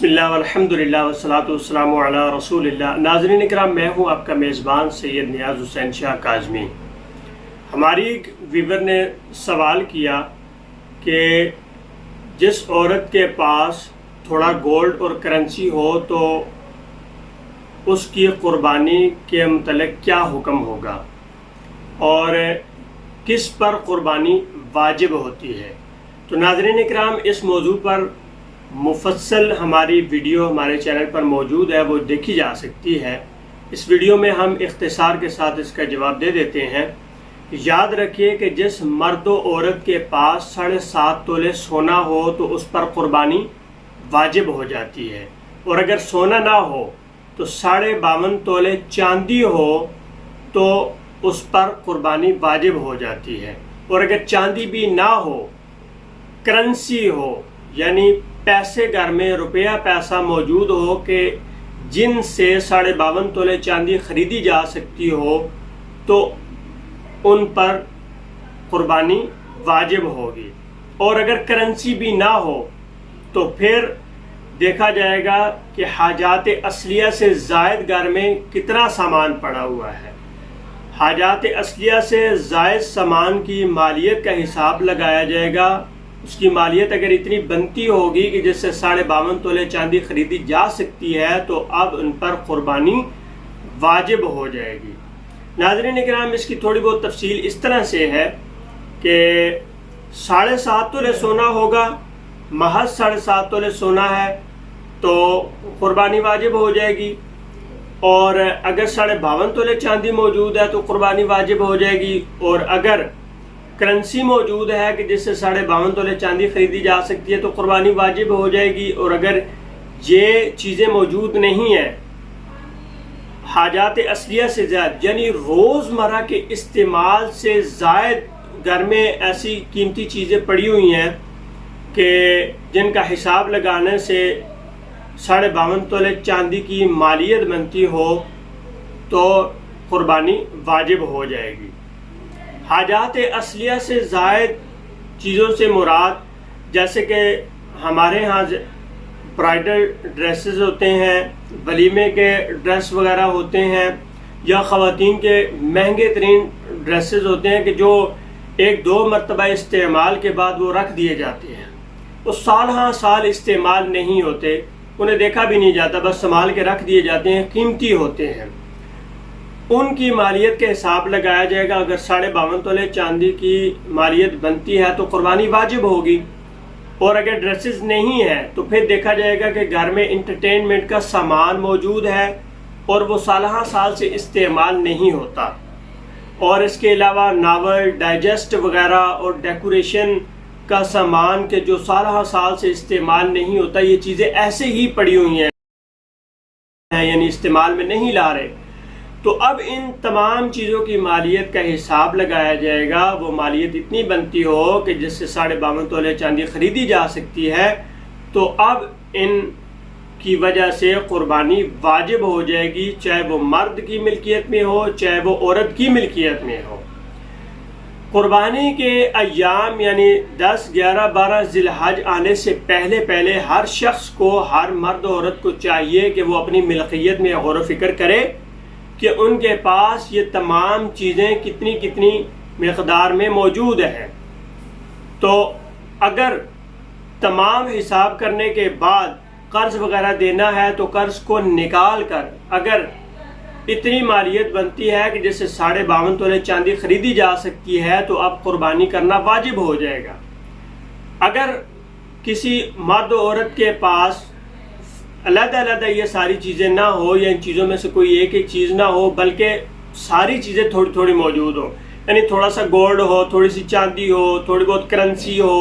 بسم اللہ والحمدللہ والصلاۃ والسلام علی رسول اللہ۔ ناظرین اکرام، میں ہوں آپ کا میزبان سید نیاز حسین شاہ کاظمی۔ ہماری ایک ویور نے سوال کیا کہ جس عورت کے پاس تھوڑا گولڈ اور کرنسی ہو تو اس کی قربانی کے متعلق کیا حکم ہوگا اور کس پر قربانی واجب ہوتی ہے۔ تو ناظرین اکرام، اس موضوع پر مفصل ہماری ویڈیو ہمارے چینل پر موجود ہے، وہ دیکھی جا سکتی ہے۔ اس ویڈیو میں ہم اختصار کے ساتھ اس کا جواب دے دیتے ہیں۔ یاد رکھیے کہ جس مرد و عورت کے پاس 7.5 تولے سونا ہو تو اس پر قربانی واجب ہو جاتی ہے، اور اگر سونا نہ ہو تو 52.5 تولے چاندی ہو تو اس پر قربانی واجب ہو جاتی ہے، اور اگر چاندی بھی نہ ہو، کرنسی ہو یعنی پیسے گھر میں روپیہ پیسہ موجود ہو کہ جن سے 52.5 تولے چاندی خریدی جا سکتی ہو تو ان پر قربانی واجب ہوگی، اور اگر کرنسی بھی نہ ہو تو پھر دیکھا جائے گا کہ حاجات اصلیہ سے زائد گھر میں کتنا سامان پڑا ہوا ہے۔ حاجات اصلیہ سے زائد سامان کی مالیت کا حساب لگایا جائے گا۔ اس کی مالیت اگر اتنی بنتی ہوگی کہ جس سے 52.5 تولے چاندی خریدی جا سکتی ہے تو اب ان پر قربانی واجب ہو جائے گی۔ ناظرین اکرام، اس کی تھوڑی بہت تفصیل اس طرح سے ہے کہ 7.5 تولے سونا ہوگا، محض 7.5 تولے سونا ہے تو قربانی واجب ہو جائے گی، اور اگر 52.5 تولے چاندی موجود ہے تو قربانی واجب ہو جائے گی، اور اگر کرنسی موجود ہے کہ جس سے 52.5 تولے چاندی خریدی جا سکتی ہے تو قربانی واجب ہو جائے گی، اور اگر یہ چیزیں موجود نہیں ہیں، حاجات اصلیہ سے زائد یعنی روزمرہ کے استعمال سے زائد گھر میں ایسی قیمتی چیزیں پڑی ہوئی ہیں کہ جن کا حساب لگانے سے 52.5 تولے چاندی کی مالیت بنتی ہو تو قربانی واجب ہو جائے گی۔ حاجات اصلیہ سے زائد چیزوں سے مراد جیسے کہ ہمارے ہاں برائڈل ڈریسز ہوتے ہیں، ولیمے کے ڈریس وغیرہ ہوتے ہیں، یا خواتین کے مہنگے ترین ڈریسز ہوتے ہیں کہ جو 1-2 مرتبہ استعمال کے بعد وہ رکھ دیے جاتے ہیں، وہ سال ہاں سال استعمال نہیں ہوتے، انہیں دیکھا بھی نہیں جاتا، بس سنبھال کے رکھ دیے جاتے ہیں، قیمتی ہوتے ہیں۔ ان کی مالیت کے حساب لگایا جائے گا۔ اگر 52.5 تولے چاندی کی مالیت بنتی ہے تو قربانی واجب ہوگی، اور اگر ڈریسز نہیں ہے تو پھر دیکھا جائے گا کہ گھر میں انٹرٹینمنٹ کا سامان موجود ہے اور وہ سالہ سال سے استعمال نہیں ہوتا، اور اس کے علاوہ ناول، ڈائجسٹ وغیرہ اور ڈیکوریشن کا سامان کہ جو سالہ سال سے استعمال نہیں ہوتا، یہ چیزیں ایسے ہی پڑی ہوئی ہیں یعنی استعمال میں نہیں لا رہے، تو اب ان تمام چیزوں کی مالیت کا حساب لگایا جائے گا۔ وہ مالیت اتنی بنتی ہو کہ جس سے 52.5 تولے چاندی خریدی جا سکتی ہے تو اب ان کی وجہ سے قربانی واجب ہو جائے گی، چاہے وہ مرد کی ملکیت میں ہو چاہے وہ عورت کی ملکیت میں ہو۔ قربانی کے ایام یعنی 10، 11، 12 ذی الحج آنے سے پہلے ہر شخص کو، ہر مرد و عورت کو چاہیے کہ وہ اپنی ملکیت میں غور و فکر کرے کہ ان کے پاس یہ تمام چیزیں کتنی مقدار میں موجود ہیں۔ تو اگر تمام حساب کرنے کے بعد قرض وغیرہ دینا ہے تو قرض کو نکال کر اگر اتنی مالیت بنتی ہے کہ جس سے 52.5 تولے چاندی خریدی جا سکتی ہے تو اب قربانی کرنا واجب ہو جائے گا۔ اگر کسی مرد و عورت کے پاس علیحدہ یہ ساری چیزیں نہ ہو، یا ان چیزوں میں سے کوئی ایک چیز نہ ہو بلکہ ساری چیزیں تھوڑی موجود ہو، یعنی تھوڑا سا گولڈ ہو، تھوڑی سی چاندی ہو، تھوڑی بہت کرنسی ہو،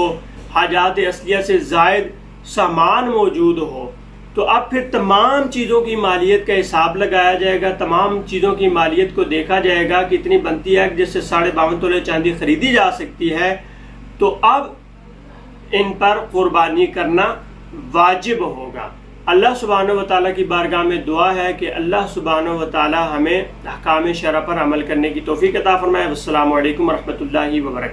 حاجات اصلیہ سے زائد سامان موجود ہو، تو اب پھر تمام چیزوں کی مالیت کا حساب لگایا جائے گا۔ تمام چیزوں کی مالیت کو دیکھا جائے گا کہ اتنی بنتی ہے جس سے 52.5 تولے چاندی خریدی جا سکتی ہے، تو اب ان پر قربانی کرنا واجب ہوگا۔ اللہ سبحانہ و تعالیٰ کی بارگاہ میں دعا ہے کہ اللہ سبحانہ و تعالیٰ ہمیں احکام شرع پر عمل کرنے کی توفیق عطا فرمائے۔ السلام علیکم ورحمۃ اللہ وبرکاتہ۔